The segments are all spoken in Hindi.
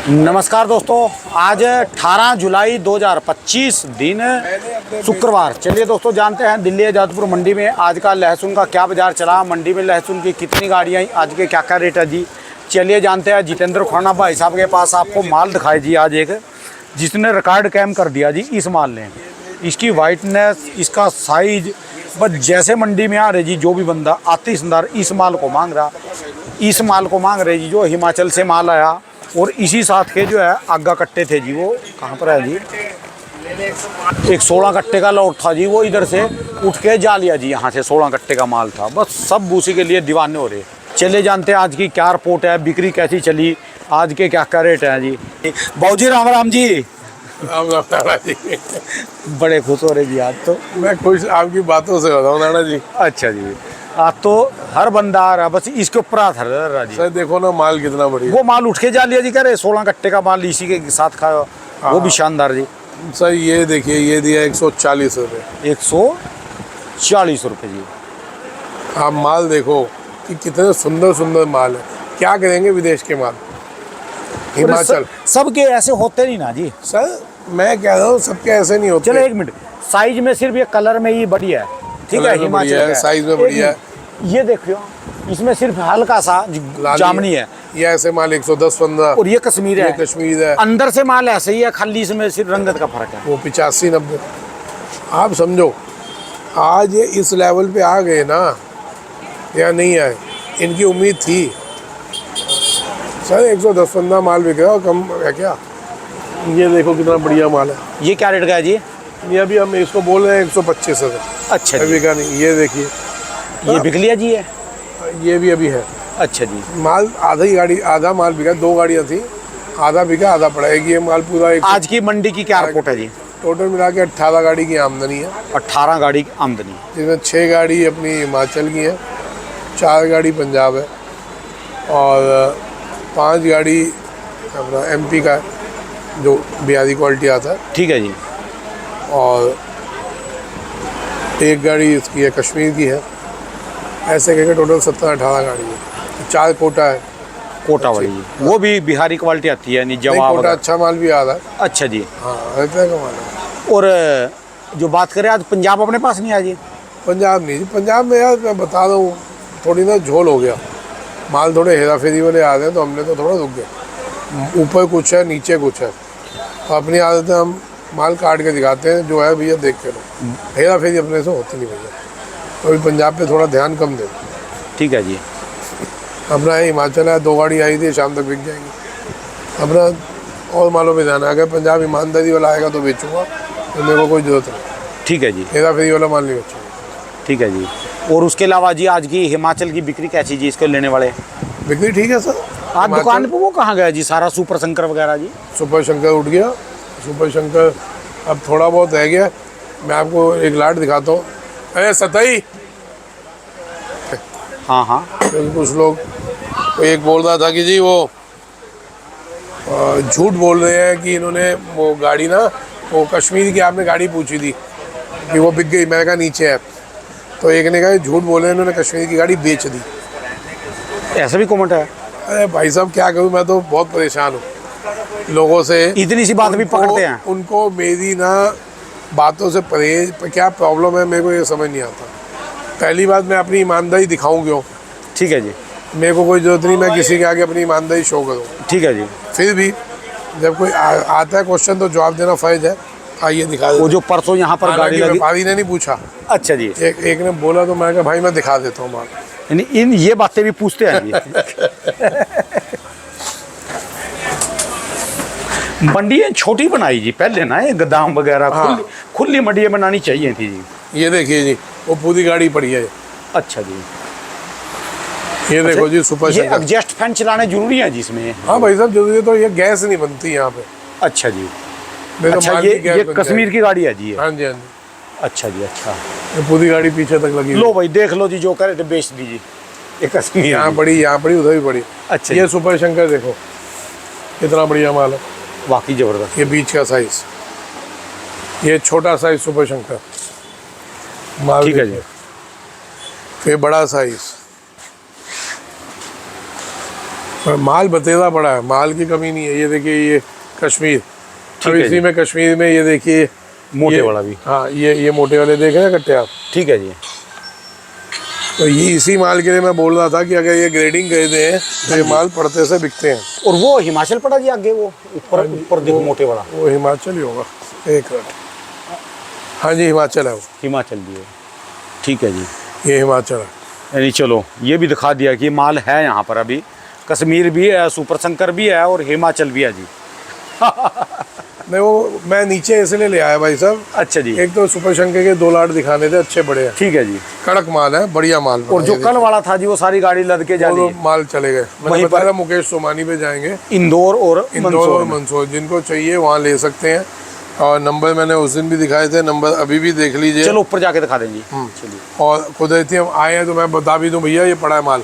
नमस्कार दोस्तों, आज 18 जुलाई 2025 दिन शुक्रवार। चलिए दोस्तों, जानते हैं दिल्ली आज़ादपुर मंडी में आज का लहसुन का क्या बाज़ार चला, मंडी में लहसुन की कितनी गाड़ियाँ, आज के क्या क्या रेट है जी। चलिए जानते हैं। जितेंद्र खुराना भाई साहब के पास आपको माल दिखाई जी आज एक, जिसने रिकॉर्ड कैम कर दिया जी। इस माल ने, इसकी वाइटनेस, इसका साइज़, बस जैसे मंडी में आ रहे जी, जो भी बंदा आतिशदार इस माल को मांग रहा, इस माल को मांग रहे जी। जो हिमाचल से माल आया और इसी साथ के जो है आगा कट्टे थे जी, वो कहाँ पर है जी, एक 16 कट्टे का लौट था जी, वो इधर से उठ के जा लिया जी। यहाँ से 16 कट्टे का माल था, बस सब भूसी के लिए दीवाने हो रहे। चले जानते हैं आज की क्या रिपोर्ट है, बिक्री कैसी चली, आज के क्या क्या रेट हैं जी। बाबूजी राम राम जी। राम राम नाना जी। बड़े खुश हो रहे जी आज तो। मैं खुश आपकी बातों से हो रहा हूँ नाना जी। अच्छा जी, आज तो हर बंदा आ रहा, बस इसके ऊपर हाथ रह रहा जी। सर देखो ना माल कितना बढ़िया, वो माल उठ के जा लिया जी, कह रहे 16 कट्टे का माल इसी के साथ खाया, वो भी शानदार जी। सर ये देखिए, ये दिया 140 रुपये। 140 रुपये जी। आप माल देखो कि कितने सुंदर सुंदर माल है। क्या करेंगे विदेश के माल, हिमाचल। सबके ऐसे होते नहीं ना जी। सर मैं कह रहा हूँ सबके ऐसे नहीं होते। चलो एक मिनट, साइज में सिर्फ ये कलर में ही बढ़िया है, ठीक है, हिमाचल का साइज में बढ़िया है। ये देखियो, इसमें सिर्फ हल्का सा जामनी है। ये ऐसे माल 110-15, और ये कश्मीर है, कश्मीर है। अंदर से माल ऐसे ही है, खाली इसमें सिर्फ रंगत का फर्क है। वो 85-90। आप समझो आज ये इस लेवल पे आ गए ना, या नहीं आए, इनकी उम्मीद थी। सर 110-15 माल बिक रहा, कम है क्या। ये देखो कितना बढ़िया माल है। ये क्या रेट का है जी? ये अभी हम इसको बोल रहे हैं 125 रुपये। अच्छा जी। अभी का नहीं, ये देखिए ये बिक लिया जी है। ये भी अभी है। अच्छा जी। माल आधा ही गाड़ी, आधा माल बिका, 2 गाड़ियाँ थी, आधा बिका आधा पड़ा। एक ये माल पूरा एक। आज की मंडी की क्या रिपोर्ट है जी? टोटल मिला के 18 गाड़ी की आमदनी है। 18 गाड़ी की आमदनी, जिसमें 6 गाड़ी अपनी हिमाचल की है, 4 गाड़ी पंजाब है और 5 गाड़ी अपना MP का है, जो बिहारी क्वालिटी आता है। ठीक है जी। और 1 गाड़ी इसकी है, कश्मीर की है। ऐसे करके टोटल 17-18 गाड़ी है। 4 कोटा है, कोटा वाली जी, वो भी बिहारी क्वालिटी आती है, नहीं नहीं जवाब कोटा अच्छा माल भी आ रहा है। अच्छा जी। हाँ रहता का माल है। और जो बात करें आज पंजाब अपने पास नहीं है जी? पंजाब नहीं जी, पंजाब में यार मैं बता रहा हूँ थोड़ी ना झोल हो गया, माल थोड़े हेरा फेरी वाले आ रहे हैं, तो हमने तो थोड़ा रुक गया। ऊपर कुछ है, नीचे कुछ है, तो अपनी आदत है, हम माल काट के दिखाते हैं, जो है भैया देख के लो। हेरा फेरी अपने से होती नहीं भैया, तो अभी पंजाब पे थोड़ा ध्यान कम दे। ठीक है जी। अपना हिमाचल है, 2 गाड़ी आई थी, शाम तक बिक जाएंगी। अपना और मालों पे ध्यान है, अगर पंजाब ईमानदारी वाला आएगा तो बेचूंगा, तो मेरे को कोई जरूरत नहीं। ठीक है जी। हेरा फेरी वाला माल नहीं बेचूंगा। ठीक है जी। और उसके अलावा जी आज की हिमाचल की बिक्री कैसी जी, इसको लेने वाले? बिक्री ठीक है सर। आज दुकान पे वो कहाँ गया जी सारा सुपर शंकर वगैरह जी? सुपर शंकर उठ गया, सुपर शंकर अब थोड़ा बहुत रह गया। मैं आपको एक लाट दिखाता हूँ। अरे सताई। हाँ हाँ। कुछ लोग एक बोल रहा था कि जी वो झूठ बोल रहे हैं कि इन्होंने वो गाड़ी ना, वो कश्मीर की आपने गाड़ी पूछी थी कि वो बिक गई, मैंने कहा नीचे है, तो एक ने कहा झूठ बोले, इन्होंने कश्मीर की गाड़ी बेच दी। ऐसा भी कमेंट है? अरे भाई साहब क्या करूँ, मैं तो बहुत परेशान हूँ लोगों से। इतनी सी बात भी पकड़ते हैं उनको मेरी ना बातों से परहेज, क्या प्रॉब्लम है मेरे को ये समझ नहीं आता। पहली बात, मैं अपनी ईमानदारी दिखाऊं क्यों? ठीक है जी। मेरे को कोई जरूरत नहीं मैं किसी के आगे अपनी ईमानदारी शो करूँ। ठीक है जी। फिर भी जब कोई आता है क्वेश्चन तो जवाब देना फ़र्ज है। आइए दिखा देता वो जो परसों यहाँ पर गाड़ी लगी, व्यापारी ने नहीं पूछा। अच्छा जी। एक ने बोला तो मैं कहा भाई मैं दिखा देता हूँ माल। यानी इन ये बातें भी पूछते हैं जी। मंडियाँ छोटी बनाई जी पहले ना, ये गोदाम वगैरह खुली मंडियाँ बनानी चाहिए थी जी। ये देखिए जी, वो पूरी गाड़ी पड़ी है। अच्छा जी। ये देखो जी, सुपर ये एग्जॉस्ट फैन चलाने जरूरी है जी इसमें? हाँ भाई साहब जरूरी है, तो ये गैस नहीं बनती यहाँ पे। अच्छा जी। तो अच्छा, ये कश्मीर की गाड़ी है जी? हाँ जी हाँ जी। अच्छा जी। अच्छा, ये पूरी गाड़ी पीछे तक लगी। लो भाई देख लो जी, जो करे तो बेच दीजिए। ये कश्मीर यहाँ पड़ी उधर भी पड़ी। अच्छा, ये सुपर शंकर देखो कितना बढ़िया माल है, वाकई जबरदस्त। ये बीच का साइज, ये छोटा साइज सुपर शंकर माल। ठीक है जी। फिर बड़ा साइज, और माल बतेरा पड़ा है, माल की कमी नहीं है। ये देखिए ये कश्मीर, अब है इसी जी। में कश्मीर में ये देखिए मोटे ये- वाला भी। हाँ ये मोटे वाले देख रहे हैं कट्टे आप। ठीक है जी। तो ये इसी माल के लिए मैं बोल रहा था कि अगर ये ग्रेडिंग कर दें तो ये माल पड़ते से बिकते हैं। और वो हिमाचल पड़ा जी आगे, वो ऊपर ऊपर देखो मोटे वाला। वो हिमाचल ही होगा, एक मिनट। हाँ जी हिमाचल है वो, हिमाचल भी है। ठीक है जी। ये हिमाचल है। यानी चलो ये भी दिखा दिया कि माल है यहाँ पर अभी। कश्मीर भी है, सुपर शंकर भी है और हिमाचल भी है जी। नहीं वो मैं नीचे इसलिए ले आया भाई साहब, अच्छा जी। एक तो सुपर शंकर के 2 लाट दिखाने थे, अच्छे बड़े हैं, ठीक है जी। कड़क माल है, बढ़िया माल। और जो कल वाला था जी वो सारी गाड़ी लद के जा रही वो है माल चले गए। मैंने वहीं बताया पर- मुकेश सोमानी पे जाएंगे, इंदौर और इंदौर मंदसौर और में। मंदसौर, जिनको चाहिए वहाँ ले सकते हैं। और नंबर मैंने उस दिन भी दिखाए थे, नंबर अभी भी देख लीजिए। चलो ऊपर जाके दिखा दें जी। चलिए और कुदरती हम आए हैं तो मैं बता भी दूं भैया ये पड़ा है माल।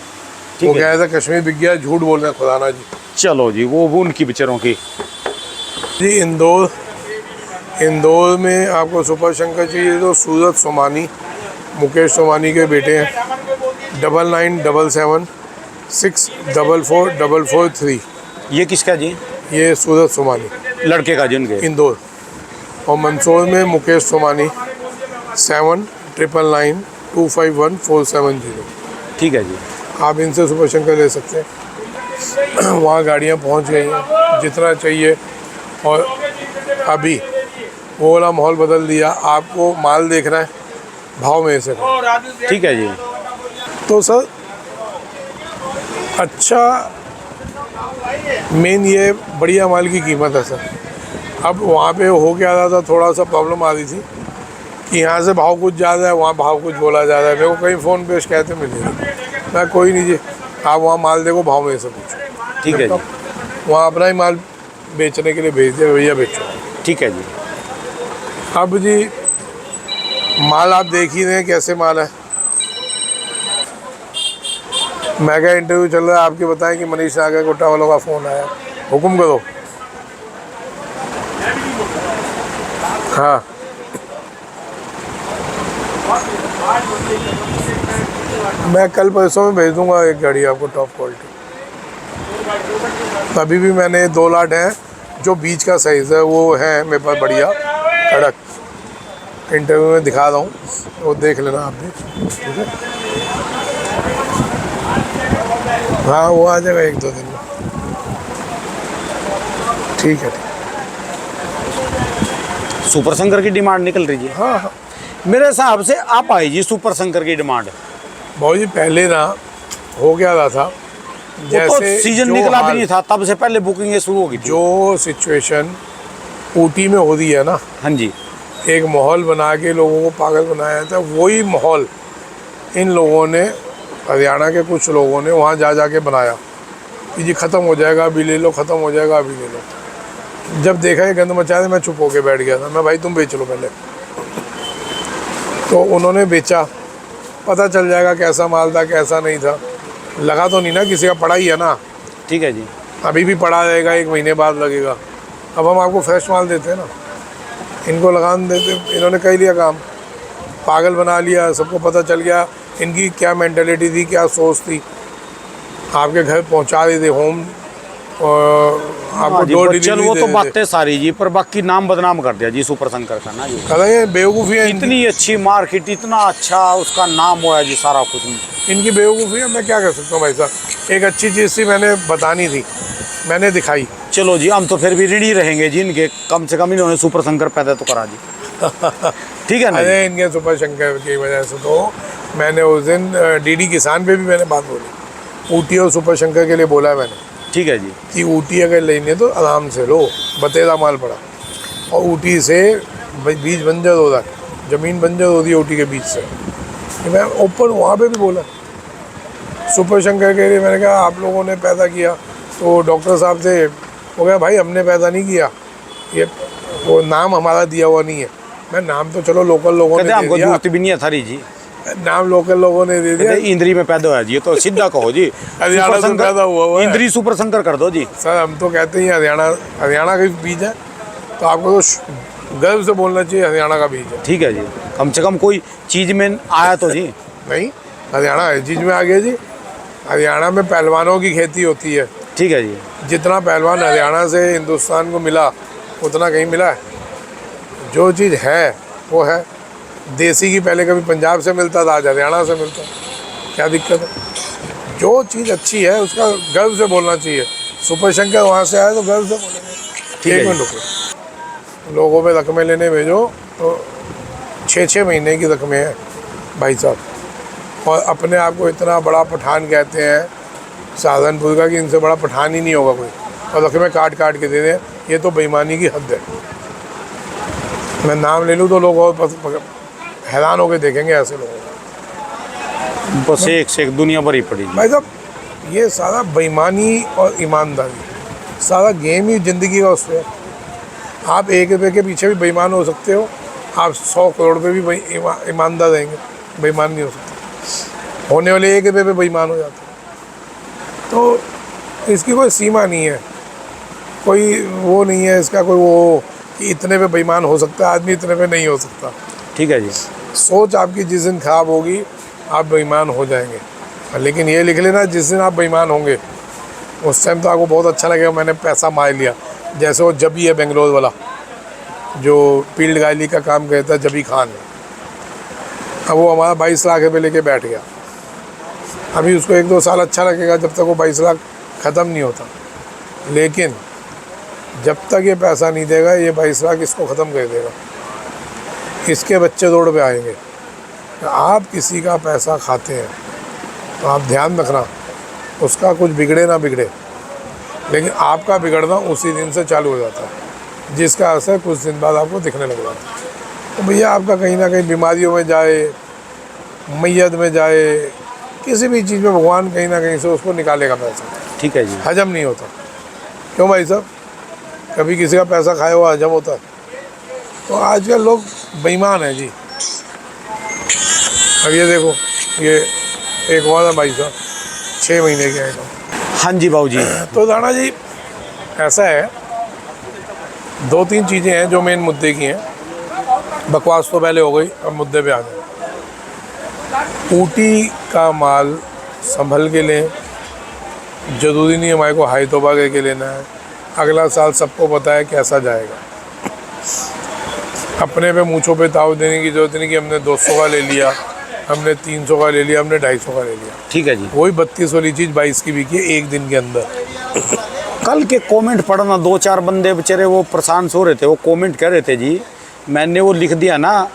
ठीक वो है। कह रहे थे कश्मीर बिक गया, झूठ बोल रहे हैं खुदाना जी। चलो जी, वो उनकी बेचारों की। जी इंदौर में आपको सुपर शंकर चाहिए तो सूरत सोमानी, मुकेश सोमानी के बेटे हैं। 9977644443। ये किसका जी? ये सूरत सोमानी लड़के का जिनके। इंदौर। और मंदसौर में मुकेश सोमानी 7999251470। ठीक है जी। आप इनसे सुपर शंकर ले सकते हैं। वहाँ गाड़ियाँ पहुँच गई हैं जितना चाहिए। और अभी वो वाला माहौल बदल दिया, आपको माल देखना है भाव में से। ठीक है जी। तो सर अच्छा मेन ये बढ़िया माल की कीमत है सर। अब वहाँ पे हो क्या रहा था, थोड़ा सा प्रॉब्लम आ रही थी कि यहाँ से भाव कुछ ज़्यादा है, वहाँ भाव कुछ बोला जा रहा है। मेरे को कहीं फ़ोन पे शिकायतें मिली, मैं कोई नहीं जी, आप वहाँ माल देखो, भाव में से पूछो। ठीक है जी। वहाँ अपना ही माल बेचने के लिए भेज दिया, भैया बेचो। ठीक है जी। अब जी माल आप देख ही रहे हैं कैसे माल है। मेगा इंटरव्यू चल रहा है, आपके बताएं कि मनीष नागर गोटा वालों का फ़ोन आया, हुक्म करो। हाँ मैं कल परसों में भेज दूंगा एक गाड़ी आपको टॉप क्वालिटी। अभी भी मैंने 2 लाट हैं जो बीच का साइज़ है वो है मेरे पास बढ़िया कड़क। इंटरव्यू में दिखा रहा हूँ, वो देख लेना आप भी, ठीक है। हाँ वो आ जाएगा 1-2 दिन में, ठीक है। सुपर शंकर की डिमांड निकल रही है। हाँ हाँ मेरे हिसाब से आप आई जी सुपर शंकर की डिमांड। भाई जी पहले ना हो गया रहा था, वो तो जैसे सीजन जो निकला भी हाल- नहीं था, तब से पहले बुकिंग शुरू हो गई थी। जो सिचुएशन ऊटी में हो रही है ना, हाँ जी। एक माहौल बना के लोगों को पागल बनाया था, वही माहौल इन लोगों ने, हरियाणा के कुछ लोगों ने वहाँ जा के बनाया कि जी ख़त्म हो जाएगा अभी ले लो, ख़त्म हो जाएगा अभी ले लो। जब देखा ये गंद मचा रहे, मैं चुप होके बैठ गया था। मैं भाई तुम बेच लो पहले। तो उन्होंने बेचा, पता चल जाएगा कैसा माल था कैसा नहीं था। लगा तो नहीं ना किसी का, पड़ा ही है ना, ठीक है जी। अभी भी पड़ा रहेगा, 1 महीने बाद लगेगा। अब हम आपको फ्रेश माल देते हैं ना, इनको लगान देते। इन्होंने कर लिया काम, पागल बना लिया, सबको पता चल गया इनकी क्या मेंटालिटी थी, क्या सोच थी। आपके घर पहुंचा रहे थे होम, और आपको हाँ जी, डोर पर चल डिलीवरी वो दे तो देते। बातें सारी जी, पर बाकी नाम बदनाम कर दिया जी सुपर शंकर का ना जी। कहता ये बेवकूफ़ी है इनकी, इतनी अच्छी मार्केट, इतना अच्छा उसका नाम हुआ है जी, सारा कुछ। इनकी बेवकूफ़ी है। मैं क्या कर सकता हूँ भाई साहब, एक अच्छी चीज़ थी मैंने बतानी थी, मैंने दिखाई। चलो जी, हम तो फिर भी ऋणी रहेंगे जी इनके, कम से कम इन्होंने सुपर शंकर पैदा तो करा जी। ठीक है ना जी? अरे इनके सुपर शंकर की वजह से तो मैंने उस दिन डीडी किसान पे भी मैंने बात बोली, ऊटी और सुपर शंकर के लिए बोला है मैंने ठीक है जी। कि ऊटी अगर लेनी है तो आराम से लो, बतेरा माल पड़ा। और ऊटी से बीज बंजर हो रहा है, ज़मीन बंजर हो रही है ऊटी के बीच से। कि मैं ओपन वहाँ पे भी बोला सुपर शंकर के लिए, मैंने कहा आप लोगों ने पैदा किया। तो डॉक्टर साहब थे, वो कहा भाई हमने पैदा नहीं किया, ये वो नाम हमारा दिया हुआ नहीं है। मैं नाम तो चलो लोकल लोगों ने कहते दे हमको दिया, जरूरत भी नहीं है थारी जी। नाम लोकल लोगों ने दे दिया। कहते इंद्री में पैदा हुआ जी, ये तो सीधा कहो जी। हरियाणा सुपर से शंकर- पैदा हुआ है। इंद्री सुपर शंकर कर दो जी। सर हम तो कहते हैं हरियाणा का बीज है, तो आपको तो गर्व से बोलना चाहिए हरियाणा का बीज है। ठीक है जी, कम से कम कोई चीज में आया तो जी। नहीं, हरियाणा हर चीज़ में आ गया जी। हरियाणा में पहलवानों की खेती होती है, ठीक है जी। जितना पहलवान हरियाणा से हिंदुस्तान को मिला उतना कहीं मिला है? जो चीज़ है वो है। देसी की पहले कभी पंजाब से मिलता था, आज हरियाणा से मिलता है, क्या दिक्कत है? जो चीज़ अच्छी है उसका गर्व से बोलना चाहिए। सुपर शंकर वहाँ से आए तो गर्व से बोलेंगे। ठीक है एक मिनट रुको, लोगों पे रकमें लेने भेजो तो 6-6 महीने की रकमें हैं भाई साहब, और अपने आप को इतना बड़ा पठान कहते हैं सहारनपुर का कि इनसे बड़ा पठान ही नहीं होगा कोई, और रकमें काट काट के दे दें। ये तो बेईमानी की हद है। मैं नाम ले लूँ तो लोग और हैरान होकर देखेंगे ऐसे लोगों को। बस एक से एक दुनिया भरी पड़ी जी। भाई साहब ये सारा बेईमानी और ईमानदारी, सारा गेम ही ज़िंदगी का उससे। आप 1 रुपये के पीछे भी बेईमान हो सकते हो, आप 100 करोड़ पे भी ईमानदार रहेंगे, बेईमान नहीं हो सकते। होने वाले 1 रुपये पे बेईमान हो जाते हैं। तो इसकी कोई सीमा नहीं है, कोई वो नहीं है इसका, कोई वो कि इतने पे बेईमान हो सकता है आदमी, इतने पे नहीं हो सकता। ठीक है जी। सोच आपकी जिस दिन ख़राब होगी आप बेईमान हो जाएंगे। लेकिन ये लिख लेना, जिस दिन आप बेईमान होंगे उस टाइम तो आपको बहुत अच्छा लगेगा मैंने पैसा मार लिया। जैसे वो जबी है बेंगलोर वाला जो फील्ड गायली का काम करता है, जबी खान। अब वो हमारा 22 लाख रुपये लेके बैठ गया। अभी उसको 1-2 साल अच्छा लगेगा जब तक वो 22 लाख ख़त्म नहीं होता, लेकिन जब तक ये पैसा नहीं देगा ये 22 लाख इसको ख़त्म कर देगा। इसके बच्चे रोड पे आएंगे। आप किसी का पैसा खाते हैं तो आप ध्यान रखना उसका कुछ बिगड़े ना बिगड़े, लेकिन आपका बिगड़ना उसी दिन से चालू हो जाता है, जिसका असर कुछ दिन बाद आपको दिखने लग जाता है। तो भैया आपका कहीं ना कहीं बीमारियों में जाए, मैयत में जाए, किसी भी चीज़ में भगवान कहीं ना कहीं से उसको निकालेगा पैसा। ठीक है जी। हजम नहीं होता। क्यों भाई साहब, कभी किसी का पैसा खाया हुआ हजम होता है? तो आजकल लोग बेईमान हैं जी। अब ये देखो, ये एक और है भाई साहब 6 महीने के आएगा। हाँ जी बाबू जी। तो राणा जी ऐसा है, 2-3 चीज़ें हैं जो मेन मुद्दे की हैं। बकवास तो पहले हो गई, अब मुद्दे पे आ गए। ऊटी का माल संभल के लें, ज़रूरी नहीं हमारे को हाई तोबा करके लेना है। अगला साल सबको पता है कैसा जाएगा। अपने पे मूँछों पे ताव देने की ज़रूरत नहीं कि हमने 200 का ले लिया, हमने 300 का ले लिया, हमने 250 का ले लिया। ठीक है जी। वही 32 वाली चीज़ 22 की बिकी है एक दिन के अंदर। कल के कमेंट पढ़ना, 2-4 बंदे बेचारे वो परेशान सो रहे थे, वो कमेंट कर रहे थे जी। मैंने वो लिख दिया ना,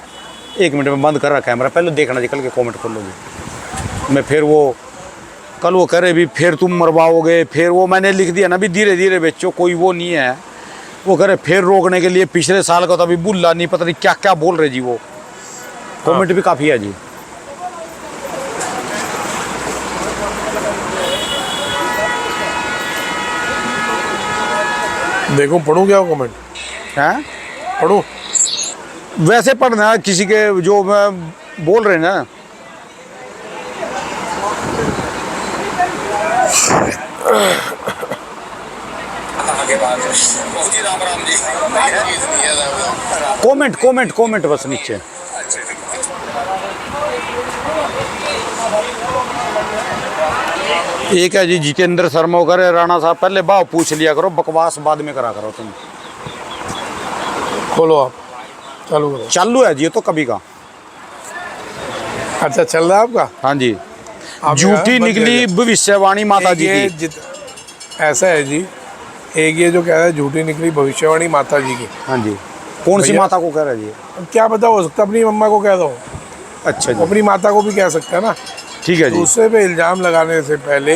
1 मिनट में बंद कर रहा कैमरा, पहले देखना जी कल के कमेंट खोलो जी। मैं फिर वो कल वो करे भी फिर तुम मरवाओगे, फिर वो मैंने लिख दिया ना भी धीरे धीरे बेचो, कोई वो नहीं है। वो करे फिर रोकने के लिए पिछले साल का तो अभी बुल्ला नहीं, पता नहीं क्या क्या बोल रहे जी। वो कमेंट भी काफ़ी है जी। देखो पढ़ूँ क्या कमेंट हैं? पढ़ूँ? वैसे पढ़ना है किसी के जो मैं बोल रहे हैं ना। कमेंट बस नीचे। एक है जी जितेंद्र शर्मा वो करे, राणा साहब पहले भाव पूछ लिया करो, बकवास बाद में करा करो तुम। खोलो आप, चालू करो। चालू है जी ये तो कभी का। अच्छा चल रहा है आपका? हाँ जी। आप झूठी बंद निकली कर भविष्यवाणी माता जी ये की। ऐसा है जी, एक ये जो कह रहा है झूठी निकली भविष्यवाणी माता जी की। हाँ जी। कौन सी भैया- माता को कह रहा है जी? अब क्या पता, हो सकता अपनी मम्मा को कह दो, अच्छा जी। अपनी माता को भी कह सकता है ना। ठीक है जी। दूसरे पे इल्ज़ाम लगाने से पहले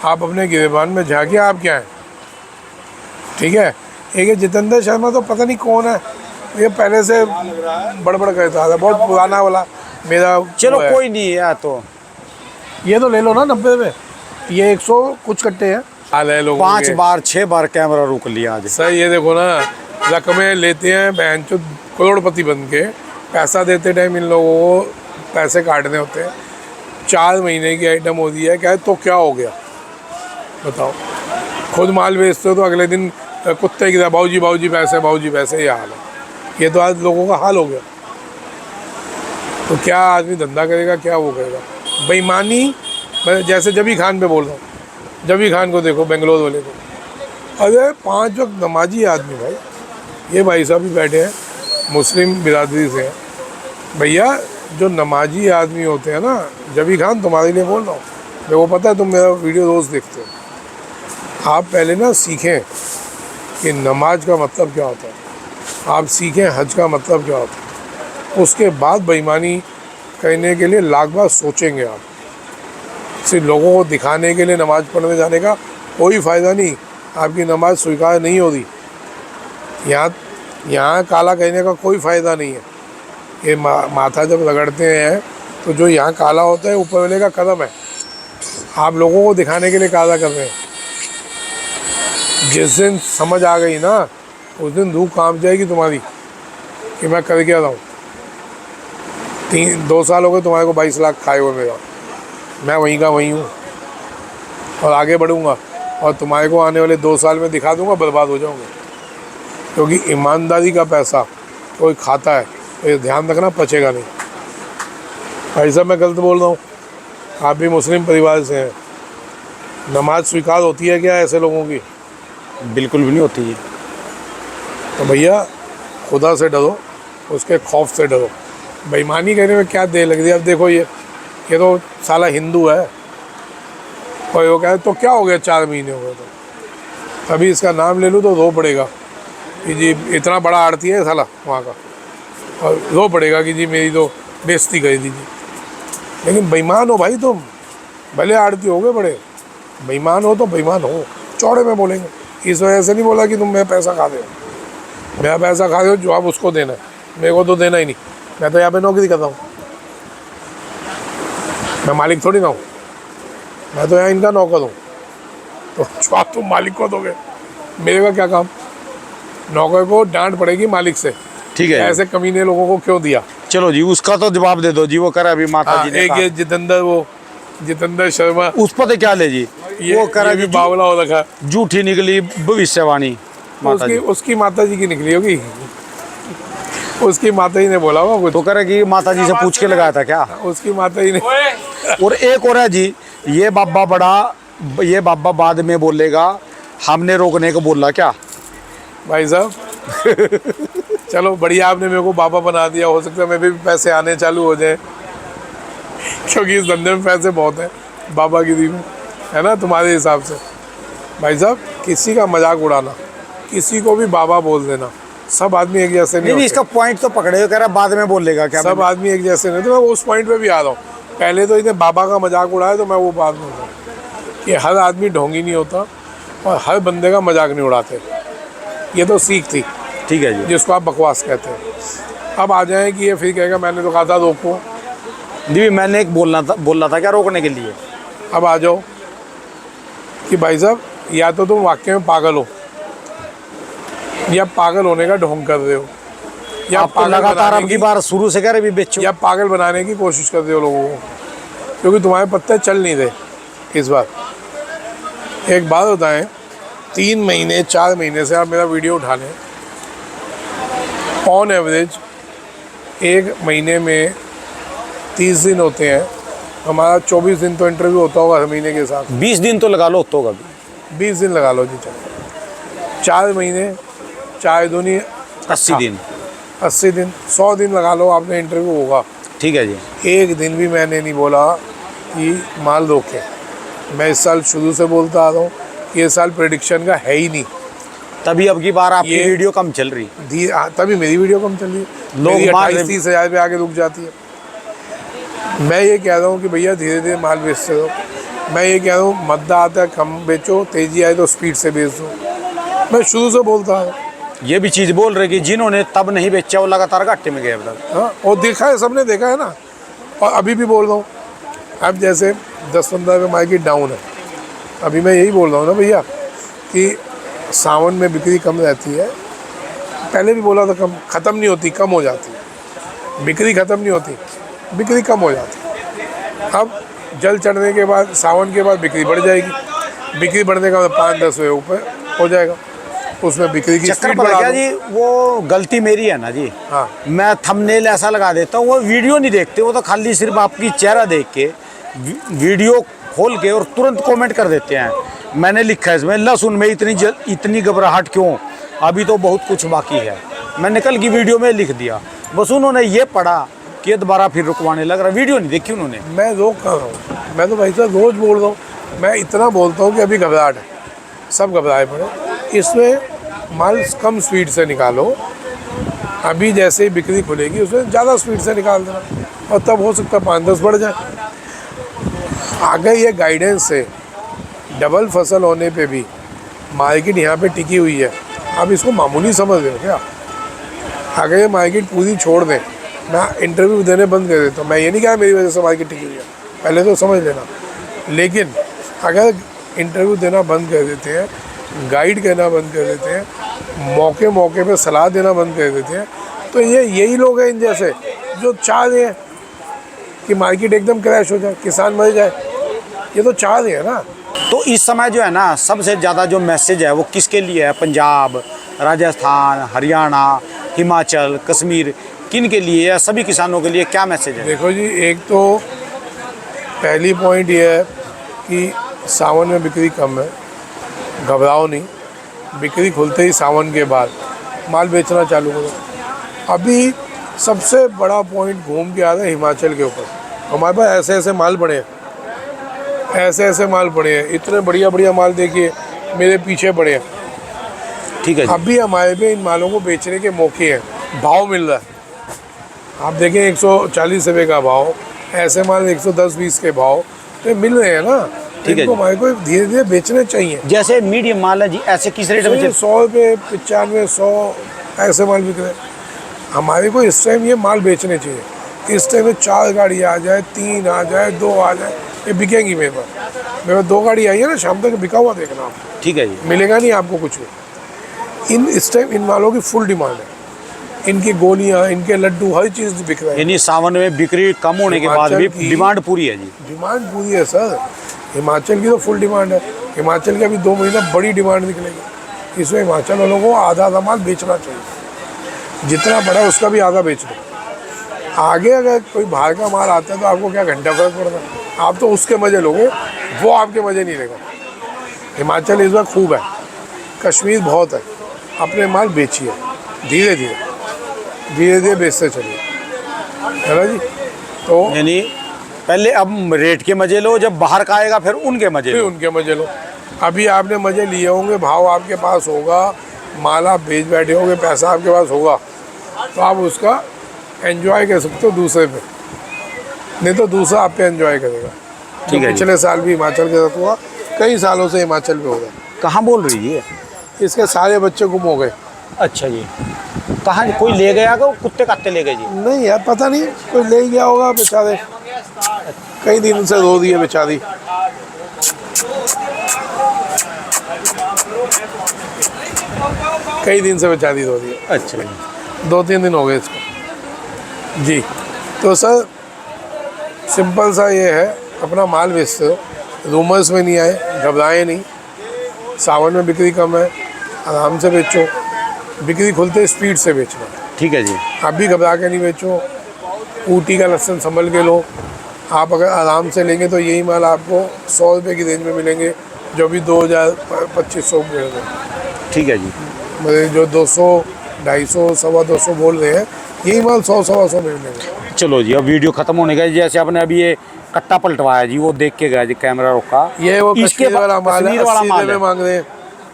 आप अपने गिरबान में झाँकिए आप क्या हैं। ठीक है। एक ये जितेंद्र शर्मा तो पता नहीं कौन है, ये पहले से बड़बड़ करता था, बहुत पुराना वाला मेरा। चलो वो है। कोई नहीं है तो ये तो ले लो ना 90 में, ये 100 कुछ कट्टे हैं। हाल है लोगों 5 के। बार 6 बार कैमरा रोक लिया आज। सर ये देखो ना, रकमें लेते हैं बहन चो करोड़पति बन के, पैसा देते टाइम इन लोगों को पैसे काटने होते हैं। 4 महीने की आइटम होती है, क्या है तो क्या हो गया बताओ। खुद माल बेचते हो तो अगले दिन कुत्ते की तरह बाबूजी पैसे, ये हाल है। ये तो आज लोगों का हाल हो गया। तो क्या आदमी धंधा करेगा, क्या वो करेगा? बेईमानी, मैं जैसे जबी खान पे बोल रहा हूँ, जबी खान को देखो, बेंगलोर वाले को। अरे 5 वक्त नमाजी आदमी भाई। ये भाई साहब भी बैठे हैं, मुस्लिम बिरादरी से हैं। भैया जो नमाजी आदमी होते हैं ना, जबी खान तुम्हारे लिए बोल रहा हूँ, मेरे को पता है तुम मेरा वीडियो रोज़ देखते हो। आप पहले ना सीखें कि नमाज का मतलब क्या होता है, आप सीखें हज का मतलब क्या होता है, उसके बाद बेईमानी करने के लिए लाख बार सोचेंगे आप। सिर्फ लोगों को दिखाने के लिए नमाज़ पढ़ने जाने का कोई फ़ायदा नहीं, आपकी नमाज़ स्वीकार नहीं होती। यहाँ काला कहने का कोई फ़ायदा नहीं है। ये माथा जब रगड़ते हैं तो जो यहाँ काला होता है ऊपर वाले का कदम है, आप लोगों को दिखाने के लिए काला कर रहे हैं। जिस दिन समझ आ गई ना, उस दिन रूह कांप जाएगी तुम्हारी कि मैं कर क्या रहा हूँ। 2 साल हो गए तुम्हारे को 22 लाख खाए हुए मेरा, मैं वहीं का वहीं हूँ और आगे बढ़ूँगा, और तुम्हारे को आने वाले 2 साल में दिखा दूँगा, बर्बाद हो जाओगे। क्योंकि ईमानदारी का पैसा कोई खाता है तो ये ध्यान रखना, पचेगा नहीं। भाई साहब मैं गलत बोल रहा हूँ, आप भी मुस्लिम परिवार से हैं, नमाज स्वीकार होती है क्या ऐसे लोगों की? बिल्कुल भी नहीं होती है। तो भैया खुदा से डरो, उसके खौफ से डरो। बेईमानी करने में क्या देर लग रही है? अब देखो ये तो साला हिंदू है, और वो कहे तो क्या हो गया 4 महीने हो गए, तो अभी इसका नाम ले लूँ तो रो पड़ेगा कि जी इतना बड़ा आड़ती है साला वहाँ का, और रो पड़ेगा कि जी मेरी तो बेइज्जती कर दीजिए। लेकिन बेईमान हो भाई तुम, भले आड़ती हो गए बड़े, बेईमान हो तो बेईमान हो, चौड़े में बोलेंगे। इस वजह से नहीं बोला कि तुम मेरा पैसा खा दे, मेरा पैसा खा दे, जवाब उसको देना है, मेरे को तो देना ही नहीं। मैं तो यहाँ पे नौकरी करता हूँ, मैं मालिक थोड़ी ना हूँ, मैं तो यहाँ इनका नौकर हूँ। तो जवाब तुम मालिक को दोगे, मेरे का क्या काम? नौकर को डांट पड़ेगी मालिक से, ठीक है, ऐसे कमीने लोगों को क्यों दिया। चलो जी, उसका तो जवाब दे दो जी। वो करा अभी माता जी ने एक ये जितेंद्र शर्मा, उस पर तो क्या ले जी, वो करा भी जी बावला हो रखा, झूठी निकली भविष्यवाणी माता जी। उसकी माता जी की निकली होगी, उसकी माता जी ने बोला होगा कुछ, तो करे कि माता जी से पूछ के लगाया था क्या? उसकी माता जी ने। और एक और है जी, ये बाबा बाद में बोलेगा हमने रोकने को बोला क्या? भाई साहब चलो बढ़िया, आपने मेरे को बाबा बना दिया, हो सकता है मैं भी पैसे आने चालू हो जाए, क्योंकि इस धंधे में पैसे बहुत है बाबागिरी में, है ना तुम्हारे हिसाब से। भाई साहब किसी का मजाक उड़ाना, किसी को भी बाबा बोल देना, सब आदमी एक जैसे नहीं होते। इसका पॉइंट तो पकड़े हो, कह रहा बाद में बोलेगा क्या? सब आदमी एक जैसे नहीं। तो मैं उस पॉइंट पे भी आ रहा हूँ। पहले तो इन्हें बाबा का मजाक उड़ाया, तो मैं वो बात बोल रहा हूँ कि हर आदमी ढोंगी नहीं होता और हर बंदे का मजाक नहीं उड़ाते। ये तो सीख थी, ठीक है जी, जिसको आप बकवास कहते हैं। अब आ जाए कि ये फिर कहेगा मैंने तो कहा था रोको। जी मैंने एक बोल रहा था क्या रोकने के लिए? अब आ जाओ कि भाई साहब या तो तुम वाकई में पागल हो, या पागल होने का ढोंग कर रहे हो, या आपको लगातार आपकी बार शुरू से कह रहे भी बेचो, या पागल बनाने की कोशिश कर रहे हो लोगों को, क्योंकि तुम्हारे पत्ते चल नहीं रहे इस बार। एक बात बताएं, 3 महीने 4 महीने से आप मेरा वीडियो उठा लें, ऑन एवरेज 1 महीने में 30 दिन होते हैं, हमारा 24 दिन तो इंटरव्यू होता होगा हर महीने के साथ। 20 दिन तो लगा लो, तो होगा 20 दिन लगा लो जी, चलो 4 महीने 4 दूनी 80 दिन, 80 दिन, 100 दिन लगा लो, आपने इंटरव्यू होगा। ठीक है जी। एक दिन भी मैंने नहीं बोला कि माल रोके। मैं इस साल शुरू से बोलता आ रहा हूँ कि ये साल प्रेडिक्शन का है ही नहीं, तभी अब की बार आपकी ये वीडियो कम चल रही, तभी मेरी वीडियो कम चल रही है, लोग 28-30 हज़ार पे आके रुक जाती है। मैं ये कह रहा हूँ कि भैया धीरे धीरे माल बेचते रहो। मैं ये कह रहा हूँ मद्दा आता है कम बेचो, तेज़ी आए तो स्पीड से बेच दो। मैं शुरू से बोलता हूँ, ये भी चीज़ बोल रहे कि जिन्होंने तब नहीं बेचा वो लगातार घाटे में गए अब तक। हाँ, और देखा है, सबने देखा है ना। और अभी भी बोल रहा हूँ, अब जैसे 10-15 रुपये मार्केट डाउन है, अभी मैं यही बोल रहा हूँ ना भैया कि सावन में बिक्री कम रहती है। पहले भी बोला था कम, ख़त्म नहीं होती, कम हो जाती है। बिक्री ख़त्म नहीं होती, बिक्री कम हो जाती है। अब जल चढ़ने के बाद, सावन के बाद बिक्री बढ़ जाएगी। बिक्री बढ़ने का 5-10 रुपये ऊपर हो जाएगा, उसमें बिक्री की चक्कर स्पीड पड़ा बढ़ा क्या दो। जी, वो गलती मेरी है ना जी। हाँ, मैं थंबनेल ऐसा लगा देता हूँ, वो वीडियो नहीं देखते, वो तो खाली सिर्फ आपकी चेहरा देख के वीडियो खोल के और तुरंत कमेंट कर देते हैं। मैंने लिखा है इसमें, लहसुन में इतनी घबराहट क्यों, अभी तो बहुत कुछ बाकी है। मैंने कल की वीडियो में लिख दिया, बस उन्होंने ये पढ़ा कि ये दोबारा फिर रुकवाने लग रहा। वीडियो नहीं देखी उन्होंने। मैं रोक कर रहा हूँ, मैं तो भाई साहब रोज़ बोल रहा हूँ। मैं इतना बोलता हूँ कि अभी घबराहट है, सब घबराए पड़े। इसमें माल कम स्पीड से निकालो, अभी जैसे ही बिक्री खुलेगी उसमें ज़्यादा स्पीड से निकाल देना, और तब हो सकता है 5-10 बढ़ जाए। आगे ये गाइडेंस है, डबल फसल होने पे भी मार्केट यहाँ पे टिकी हुई है। आप इसको मामूली समझ रहे हो क्या? अगर ये मार्केट पूरी छोड़ दें, मैं इंटरव्यू देने बंद कर देता हूँ। मैं ये नहीं कहा मेरी वजह से मार्केट टिकी हुई है, पहले तो समझ लेना। लेकिन अगर इंटरव्यू देना बंद कर देते हैं, गाइड करना बंद कर देते हैं, मौके मौके पे सलाह देना बंद कर देते हैं, तो ये यही लोग हैं इन जैसे जो चाह रहे हैं कि मार्केट एकदम क्रैश हो जाए, किसान मर जाए। ये तो चाह रहे हैं ना। तो इस समय जो है ना, सबसे ज़्यादा जो मैसेज है वो किसके लिए है? पंजाब, राजस्थान, हरियाणा, हिमाचल, कश्मीर, किन के लिए है? सभी किसानों के लिए क्या मैसेज है? देखो जी, एक तो पहली पॉइंट ये है कि सावन में बिक्री कम है, घबराओ नहीं। बिक्री खुलते ही सावन के बाद माल बेचना चालू करो। अभी सबसे बड़ा पॉइंट घूम के आ रहा है हिमाचल के ऊपर। हमारे पास ऐसे ऐसे माल पड़े हैं, ऐसे ऐसे माल पड़े हैं, इतने बढ़िया बढ़िया माल देखिए मेरे पीछे पड़े हैं। ठीक है जी। अभी हमारे पे इन मालों को बेचने के मौके हैं, भाव मिल रहा है। आप देखें 140 रुपये का भाव, ऐसे माल 110-20 के भाव तो मिल रहे हैं ना। ठीक है इनको हमारे को धीरे धीरे बेचने चाहिए। जैसे मीडियम माल है जी, ऐसे किस रेट में? 100 रुपये, 95, 100 ऐसे माल बिक रहे हैं। हमारे को इस टाइम ये माल बेचने चाहिए। इस टाइम में 4 गाड़ी आ जाए, 3 आ जाए, 2 आ जाए, ये बिकेंगी मेरे पास। 2 गाड़ी आई है ना, शाम तक बिका हुआ देखना आप। ठीक है जी। मिलेगा नहीं आपको कुछ भी। इस टाइम इन मालों की फुल डिमांड है। इनकी गोलियां, इनके लड्डू, हर चीज़ बिक रही है। यानी सावन में बिक्री कम होने के बाद भी डिमांड पूरी है जी। डिमांड पूरी है सर। हिमाचल की तो फुल डिमांड है। हिमाचल की अभी 2 महीना बड़ी डिमांड निकलेगी। इसमें हिमाचल वालों को आधा माल बेचना चाहिए, जितना बड़ा है उसका भी आधा बेच दो। आगे अगर कोई बाहर का माल आता है तो आपको क्या घंटा फर्क पड़ता है? आप तो उसके मज़े लोगे, वो आपके मज़े नहीं लेगा। हिमाचल इस बार खूब है, कश्मीर बहुत है। अपने माल बेचिए, धीरे धीरे बेचते चलिए, है ना जी। तो यानी पहले अब रेट के मजे लो, जब बाहर का आएगा फिर उनके मजे फिर लो। उनके मजे लो। अभी आपने मजे लिए होंगे, भाव आपके पास होगा, माल आप बेच बैठे होंगे, पैसा आपके पास होगा, तो आप उसका एंजॉय कर सकते हो दूसरे पे, नहीं तो दूसरा आप पे एंजॉय करेगा। ठीक है। पिछले साल भी हिमाचल के साथ हुआ, कई सालों से हिमाचल पे हो गया। कहाँ बोल रही है? इसके सारे बच्चे गुम हो गए। अच्छा जी। कहाँ कोई ले गया कि कुत्ते काटते ले गए जी? नहीं यार, पता नहीं, कोई ले गया होगा बेचारे, कई दिन से रो रही है बेचारी। कई दिन से बेचारी रो रही है। अच्छा जी। 2-3 दिन हो गए इसको जी। तो सर सिंपल सा ये है, अपना माल बेचते हो, रूमर्स में नहीं आए, घबराए नहीं। सावन में बिक्री कम है, आराम से बेचो। बिक्री खुलते स्पीड से बेचना। ठीक है जी। आप भी घबरा के नहीं बेचो। ऊटी का लहसुन संभल के लो। आप अगर आराम से लेंगे तो यही माल आपको 100 रुपये की रेंज में मिलेंगे, जो भी 2000-2500 मिलेंगे। ठीक है जी। मतलब जो 200, 250, 225 बोल रहे हैं, यही माल 100-125 में मिलेंगे। चलो जी, अब वीडियो खत्म होने का, जैसे आपने अभी ये कट्टा पलटवाया जी, वो देख के गया जी, कैमरा रोका। ये वो कश्मीर वाला माल है, कश्मीर वाला 80 माल रुपये है। मांग रहे हैं,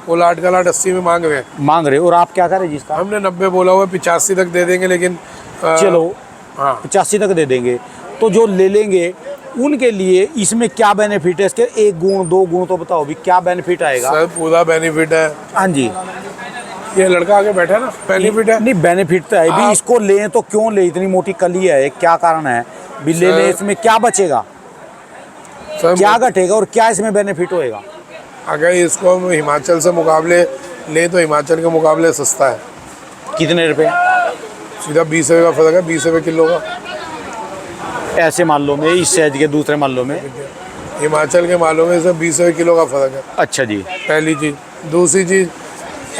वो लाट का लाट 80 में मांग रहे हैं। मांग रहे, और आप क्या करें जी इसका? हमने 90 बोला हुआ, 85 तक दे देंगे, लेकिन चलो हाँ 85 तक दे देंगे। तो जो ले लेंगे उनके लिए इसमें क्या बेनिफिट है? इसके 1 गुण 2 गुण तो बताओ भी, क्या बेनिफिट आएगा? सर पूरा बेनिफिट है। हाँ जी। ये लड़का आगे बैठा है ना, बेनिफिट है। नहीं, बेनिफिट तो है भी। इसको लें तो क्यों ले? इतनी मोटी कली है, क्या कारण है भी ले लें? इसमें क्या बचेगा, सर क्या घटेगा और क्या इसमें बेनिफिट होएगा? अगर इसको हम हिमाचल से मुकाबले लें तो हिमाचल के मुकाबले सस्ता है। कितने रुपए? सीधा 20 रुपये का फर्क है, 20 रुपये किलो का। ऐसे मालों में, इस शहर के दूसरे मालों में? हिमाचल के मालों में सिर्फ 20 रुपये किलो का फर्क है। अच्छा जी। पहली चीज़। दूसरी चीज़,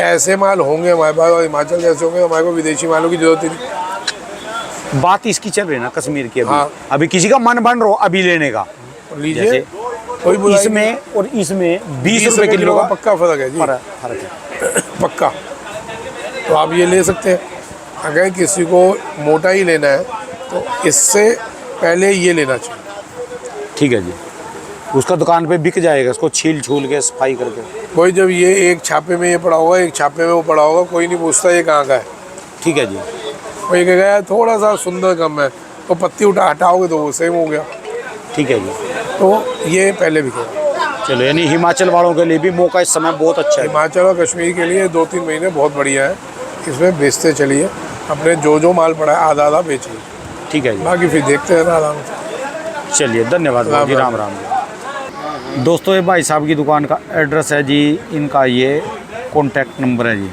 ऐसे माल होंगे हमारे पास और हिमाचल जैसे होंगे, हमारे को विदेशी मालों की जरूरत ही नहीं। बात इसकी चल रही है ना कश्मीर की। अभी हाँ। अभी किसी का मन बन रहा हो अभी लेने का, लीजिए, कोई बुराई नहीं। इसमें और इसमें 20 रुपए रुपए किलो का का पक्का फर्क है जी, फर्क है। पक्का। तो आप ये ले सकते हैं। अगर किसी को मोटा ही लेना है तो इससे पहले ये लेना चाहिए। ठीक है जी, उसका दुकान पे बिक जाएगा, इसको छील छूल के सफाई करके। कोई जब ये एक छापे में ये पड़ा होगा, एक छापे में वो पड़ा होगा, कोई नहीं पूछता ये कहाँ का है। ठीक है जी, कोई कहेगा यार थोड़ा सा सुंदर कम है, तो पत्ती हटाओगे तो वो सेम हो गया। ठीक है जी। तो ये पहले बिकेगा। चलो, यानी हिमाचल वालों के लिए भी मौका इस समय बहुत अच्छा है। हिमाचल और कश्मीर के लिए 2-3 महीने बहुत बढ़िया है, इसमें बेचते चलिए। अपने जो माल पड़ा है आधा आधा बेचिए, ठीक है जी, बाकी फिर देखते हैं आराम से। चलिए धन्यवाद भाई जी, राम राम जी। दोस्तों, ये भाई साहब की दुकान का एड्रेस है जी, इनका ये कॉन्टैक्ट नंबर है जी।